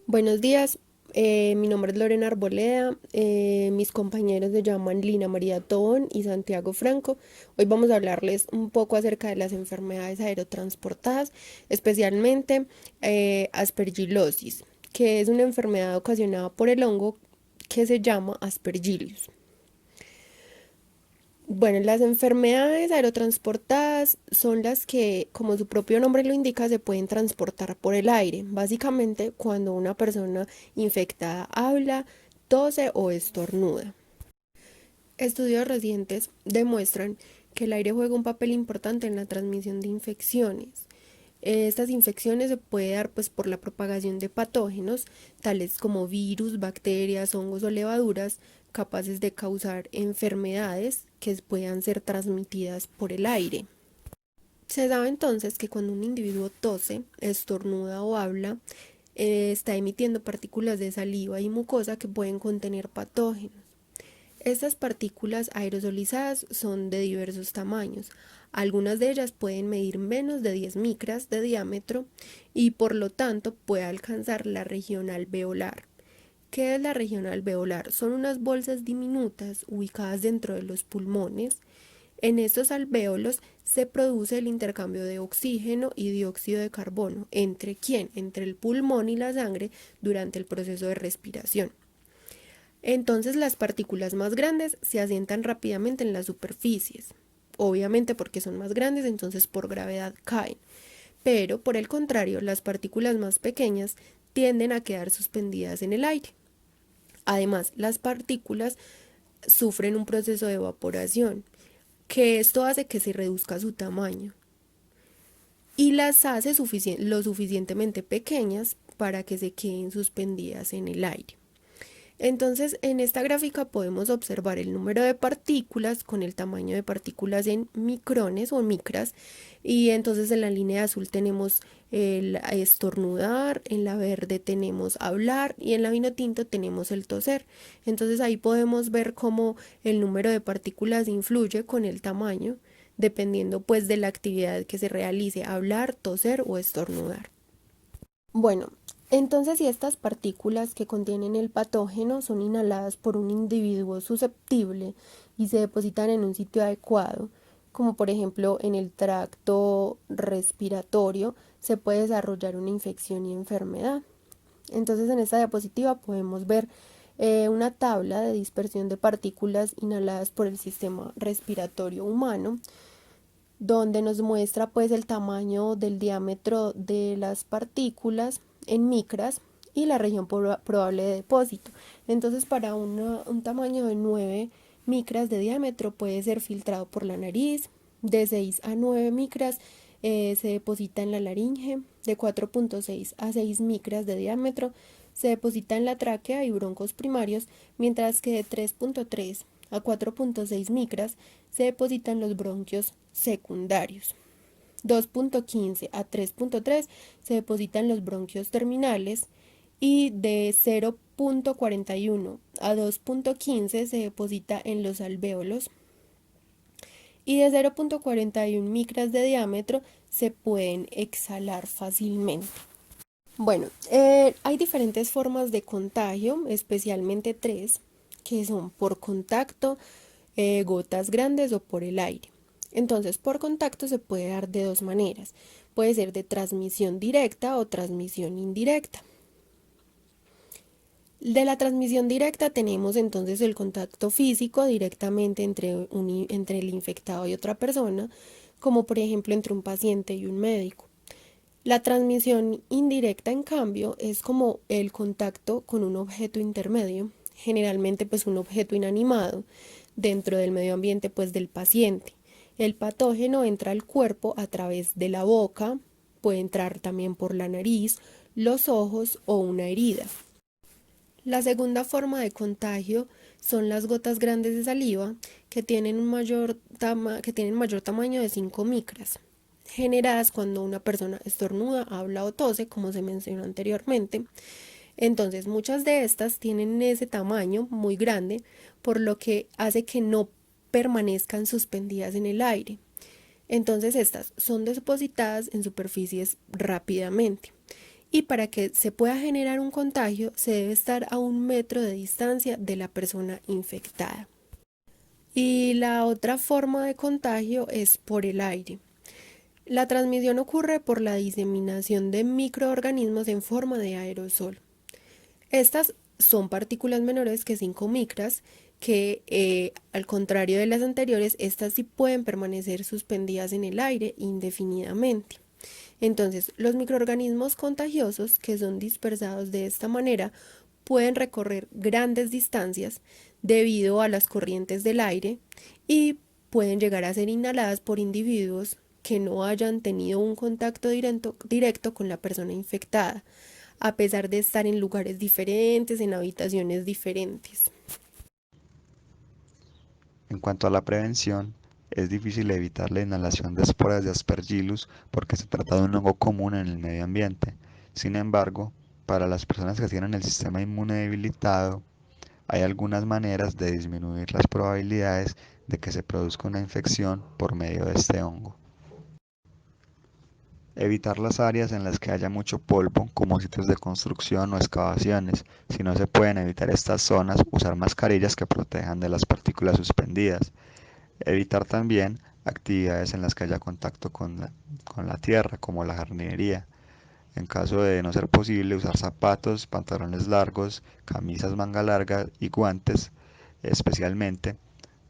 Buenos días, mi nombre es Lorena Arboleda, mis compañeros se llaman Lina María Tobón y Santiago Franco. Hoy vamos a hablarles un poco acerca de las enfermedades aerotransportadas, especialmente aspergillosis, que es una enfermedad ocasionada por el hongo que se llama Aspergillus. Bueno, las enfermedades aerotransportadas son las que, como su propio nombre lo indica, se pueden transportar por el aire. Básicamente, cuando una persona infectada habla, tose o estornuda. Estudios recientes demuestran que el aire juega un papel importante en la transmisión de infecciones. Estas infecciones se pueden dar pues por la propagación de patógenos tales como virus, bacterias, hongos o levaduras capaces de causar enfermedades que puedan ser transmitidas por el aire. Se sabe entonces que cuando un individuo tose, estornuda o habla, está emitiendo partículas de saliva y mucosa que pueden contener patógenos. Estas partículas aerosolizadas son de diversos tamaños. Algunas de ellas pueden medir menos de 10 micras de diámetro y por lo tanto puede alcanzar la región alveolar. ¿Qué es la región alveolar? Son unas bolsas diminutas ubicadas dentro de los pulmones. En estos alvéolos se produce el intercambio de oxígeno y dióxido de carbono. ¿Entre quién? Entre el pulmón y la sangre durante el proceso de respiración. Entonces las partículas más grandes se asientan rápidamente en las superficies. Obviamente porque son más grandes, entonces por gravedad caen. Pero por el contrario, las partículas más pequeñas tienden a quedar suspendidas en el aire. Además, las partículas sufren un proceso de evaporación, que esto hace que se reduzca su tamaño y las hace lo suficientemente pequeñas para que se queden suspendidas en el aire. Entonces, en esta gráfica podemos observar el número de partículas con el tamaño de partículas en micrones o micras. Y entonces en la línea azul tenemos el estornudar, en la verde tenemos hablar y en la vino tinto tenemos el toser. Entonces ahí podemos ver cómo el número de partículas influye con el tamaño, dependiendo pues de la actividad que se realice, hablar, toser o estornudar. Bueno, entonces si estas partículas que contienen el patógeno son inhaladas por un individuo susceptible y se depositan en un sitio adecuado, como por ejemplo en el tracto respiratorio, se puede desarrollar una infección y enfermedad. Entonces en esta diapositiva podemos ver una tabla de dispersión de partículas inhaladas por el sistema respiratorio humano, donde nos muestra pues el tamaño del diámetro de las partículas en micras y la región probable de depósito. Entonces para un tamaño de 9 micras de diámetro puede ser filtrado por la nariz, de 6 a 9 micras se deposita en la laringe, de 4.6 a 6 micras de diámetro se deposita en la tráquea y broncos primarios, mientras que de 3.3 a 4.6 micras se depositan los bronquios secundarios. 2.15 a 3.3 se depositan los bronquios terminales y de 0.41 a 2.15 se deposita en los alvéolos y de 0.41 micras de diámetro se pueden exhalar fácilmente. Bueno, hay diferentes formas de contagio, especialmente tres, que son por contacto, gotas grandes o por el aire. Entonces, por contacto se puede dar de dos maneras. Puede ser de transmisión directa o transmisión indirecta. De la transmisión directa tenemos entonces el contacto físico directamente entre el infectado y otra persona, como por ejemplo entre un paciente y un médico. La transmisión indirecta, en cambio, es como el contacto con un objeto intermedio, generalmente pues un objeto inanimado dentro del medio ambiente pues del paciente. El patógeno entra al cuerpo a través de la boca, puede entrar también por la nariz, los ojos o una herida. La segunda forma de contagio son las gotas grandes de saliva que tienen mayor tamaño de 5 micras, generadas cuando una persona estornuda, habla o tose, como se mencionó anteriormente. Entonces, muchas de estas tienen ese tamaño muy grande, por lo que hace que no permanezcan suspendidas en el aire. Entonces, estas son depositadas en superficies rápidamente. Y para que se pueda generar un contagio, se debe estar a 1 metro de distancia de la persona infectada. Y la otra forma de contagio es por el aire. La transmisión ocurre por la diseminación de microorganismos en forma de aerosol. Estas son partículas menores que 5 micras, que al contrario de las anteriores, estas sí pueden permanecer suspendidas en el aire indefinidamente. Entonces, los microorganismos contagiosos que son dispersados de esta manera pueden recorrer grandes distancias debido a las corrientes del aire y pueden llegar a ser inhaladas por individuos que no hayan tenido un contacto directo con la persona infectada, a pesar de estar en lugares diferentes, en habitaciones diferentes. En cuanto a la prevención, es difícil evitar la inhalación de esporas de Aspergillus porque se trata de un hongo común en el medio ambiente. Sin embargo, para las personas que tienen el sistema inmune debilitado, hay algunas maneras de disminuir las probabilidades de que se produzca una infección por medio de este hongo. Evitar las áreas en las que haya mucho polvo, como sitios de construcción o excavaciones. Si no se pueden evitar estas zonas, usar mascarillas que protejan de las partículas suspendidas. Evitar también actividades en las que haya contacto con la tierra, como la jardinería. En caso de no ser posible, usar zapatos, pantalones largos, camisas manga larga y guantes, especialmente,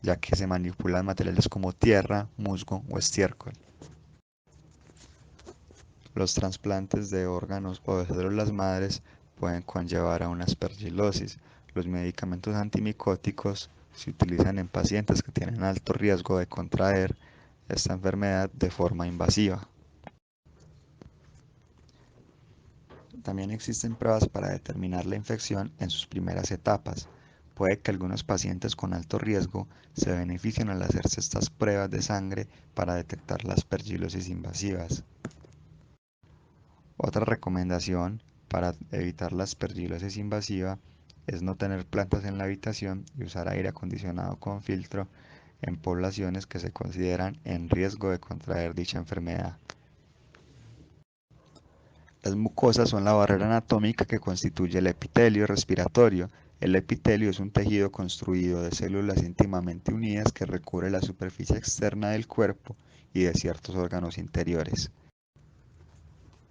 ya que se manipulan materiales como tierra, musgo o estiércol. Los trasplantes de órganos o de células madres pueden conllevar a una aspergilosis. Los medicamentos antimicóticos se utilizan en pacientes que tienen alto riesgo de contraer esta enfermedad de forma invasiva. También existen pruebas para determinar la infección en sus primeras etapas. Puede que algunos pacientes con alto riesgo se beneficien al hacerse estas pruebas de sangre para detectar las aspergilosis invasivas. Otra recomendación para evitar la aspergilosis invasiva es no tener plantas en la habitación y usar aire acondicionado con filtro en poblaciones que se consideran en riesgo de contraer dicha enfermedad. Las mucosas son la barrera anatómica que constituye el epitelio respiratorio. El epitelio es un tejido construido de células íntimamente unidas que recubre la superficie externa del cuerpo y de ciertos órganos interiores.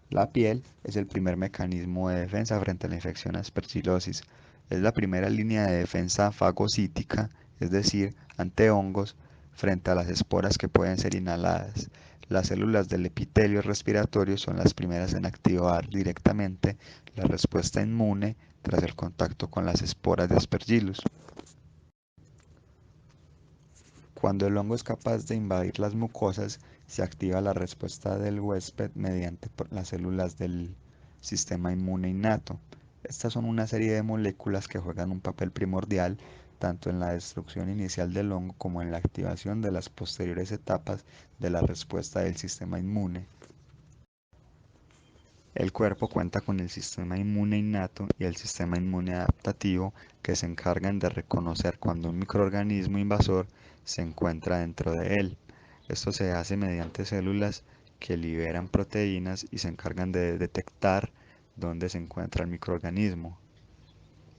La piel es el primer mecanismo de defensa frente a la infección aspergilosis. Es la primera línea de defensa fagocítica, es decir, ante hongos, frente a las esporas que pueden ser inhaladas. Las células del epitelio respiratorio son las primeras en activar directamente la respuesta inmune tras el contacto con las esporas de Aspergillus. Cuando el hongo es capaz de invadir las mucosas, se activa la respuesta del huésped mediante las células del sistema inmune innato. Estas son una serie de moléculas que juegan un papel primordial tanto en la destrucción inicial del hongo como en la activación de las posteriores etapas de la respuesta del sistema inmune. El cuerpo cuenta con el sistema inmune innato y el sistema inmune adaptativo que se encargan de reconocer cuando un microorganismo invasor se encuentra dentro de él. Esto se hace mediante células que liberan proteínas y se encargan de detectar dónde se encuentra el microorganismo.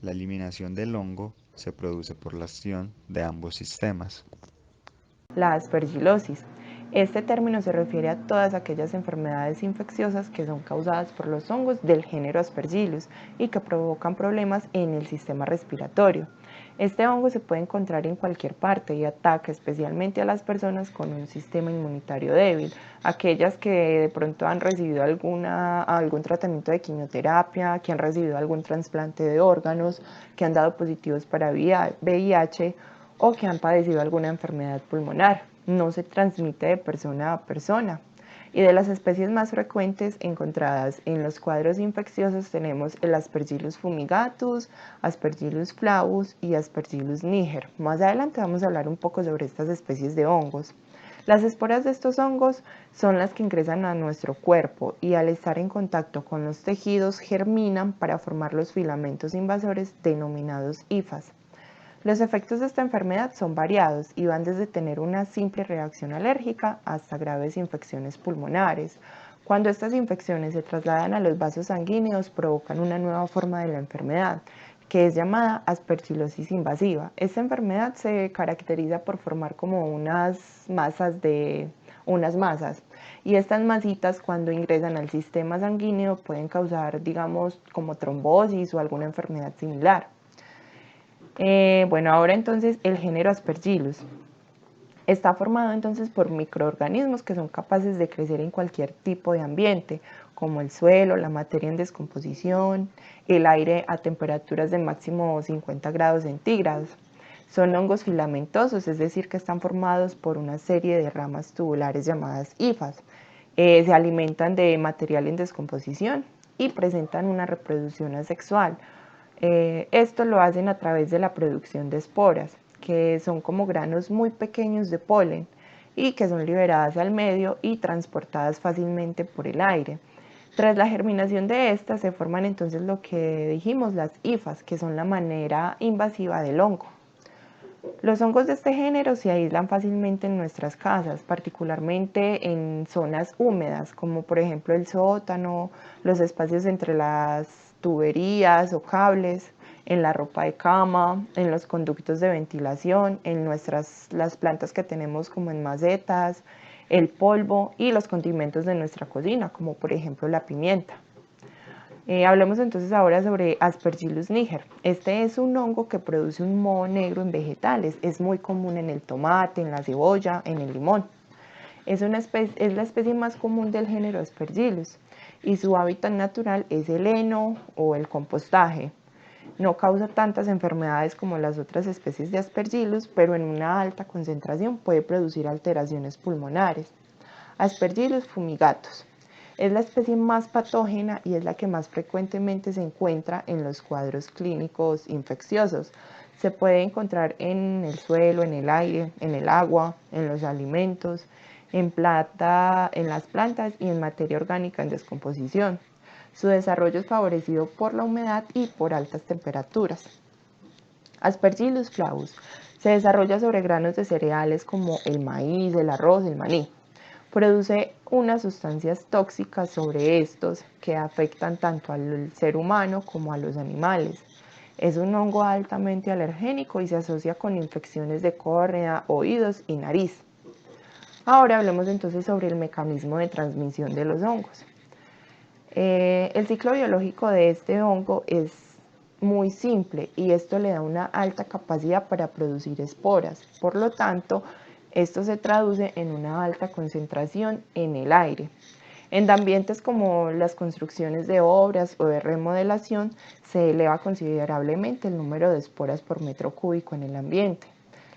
La eliminación del hongo se produce por la acción de ambos sistemas. La aspergilosis. Este término se refiere a todas aquellas enfermedades infecciosas que son causadas por los hongos del género Aspergillus y que provocan problemas en el sistema respiratorio. Este hongo se puede encontrar en cualquier parte y ataca especialmente a las personas con un sistema inmunitario débil, aquellas que de pronto han recibido algún tratamiento de quimioterapia, que han recibido algún trasplante de órganos, que han dado positivos para VIH o que han padecido alguna enfermedad pulmonar. No se transmite de persona a persona. Y de las especies más frecuentes encontradas en los cuadros infecciosos tenemos el Aspergillus fumigatus, Aspergillus flavus y Aspergillus niger. Más adelante vamos a hablar un poco sobre estas especies de hongos. Las esporas de estos hongos son las que ingresan a nuestro cuerpo y al estar en contacto con los tejidos germinan para formar los filamentos invasores denominados hifas. Los efectos de esta enfermedad son variados y van desde tener una simple reacción alérgica hasta graves infecciones pulmonares. Cuando estas infecciones se trasladan a los vasos sanguíneos, provocan una nueva forma de la enfermedad, que es llamada aspergilosis invasiva. Esta enfermedad se caracteriza por formar como unas masas, y estas masitas cuando ingresan al sistema sanguíneo pueden causar, digamos, como trombosis o alguna enfermedad similar. Bueno, ahora entonces el género Aspergillus. Está formado entonces por microorganismos que son capaces de crecer en cualquier tipo de ambiente, como el suelo, la materia en descomposición, el aire a temperaturas de máximo 50 grados centígrados. Son hongos filamentosos, es decir, que están formados por una serie de ramas tubulares llamadas hifas. Se alimentan de material en descomposición y presentan una reproducción asexual. Esto lo hacen a través de la producción de esporas, que son como granos muy pequeños de polen y que son liberadas al medio y transportadas fácilmente por el aire. Tras la germinación de estas se forman entonces lo que dijimos, las hifas, que son la manera invasiva del hongo. Los hongos de este género se aíslan fácilmente en nuestras casas, particularmente en zonas húmedas, como por ejemplo el sótano, los espacios entre las tuberías o cables, en la ropa de cama, en los conductos de ventilación, en las plantas que tenemos como en macetas, el polvo y los condimentos de nuestra cocina, como por ejemplo la pimienta. Hablemos entonces ahora sobre Aspergillus niger. Este es un hongo que produce un moho negro en vegetales. Es muy común en el tomate, en la cebolla, en el limón. Es la especie más común del género Aspergillus y su hábitat natural es el heno o el compostaje. No causa tantas enfermedades como las otras especies de Aspergillus, pero en una alta concentración puede producir alteraciones pulmonares. Aspergillus fumigatus. Es la especie más patógena y es la que más frecuentemente se encuentra en los cuadros clínicos infecciosos. Se puede encontrar en el suelo, en el aire, en el agua, en los alimentos, en las plantas y en materia orgánica en descomposición. Su desarrollo es favorecido por la humedad y por altas temperaturas. Aspergillus flavus se desarrolla sobre granos de cereales como el maíz, el arroz, el maní. Produce unas sustancias tóxicas sobre estos que afectan tanto al ser humano como a los animales. Es un hongo altamente alergénico y se asocia con infecciones de córnea, oídos y nariz. Ahora hablemos entonces sobre el mecanismo de transmisión de los hongos. El ciclo biológico de este hongo es muy simple y esto le da una alta capacidad para producir esporas. Por lo tanto, esto se traduce en una alta concentración en el aire. En ambientes como las construcciones de obras o de remodelación, se eleva considerablemente el número de esporas por metro cúbico en el ambiente.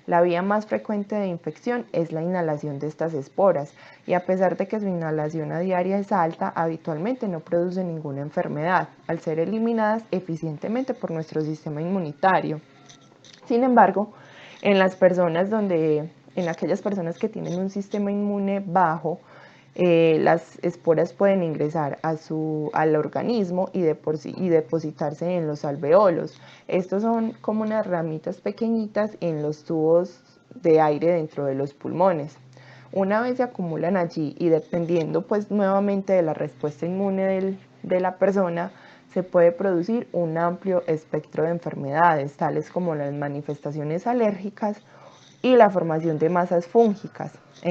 La vía más frecuente de infección es la inhalación de estas esporas y a pesar de que su inhalación a diaria es alta, habitualmente no produce ninguna enfermedad, al ser eliminadas eficientemente por nuestro sistema inmunitario. Sin embargo, en aquellas personas que tienen un sistema inmune bajo, las esporas pueden ingresar al organismo y depositarse en los alveolos. Estos son como unas ramitas pequeñitas en los tubos de aire dentro de los pulmones. Una vez se acumulan allí y dependiendo pues nuevamente de la respuesta inmune de la persona, se puede producir un amplio espectro de enfermedades, tales como las manifestaciones alérgicas y la formación de masas fúngicas.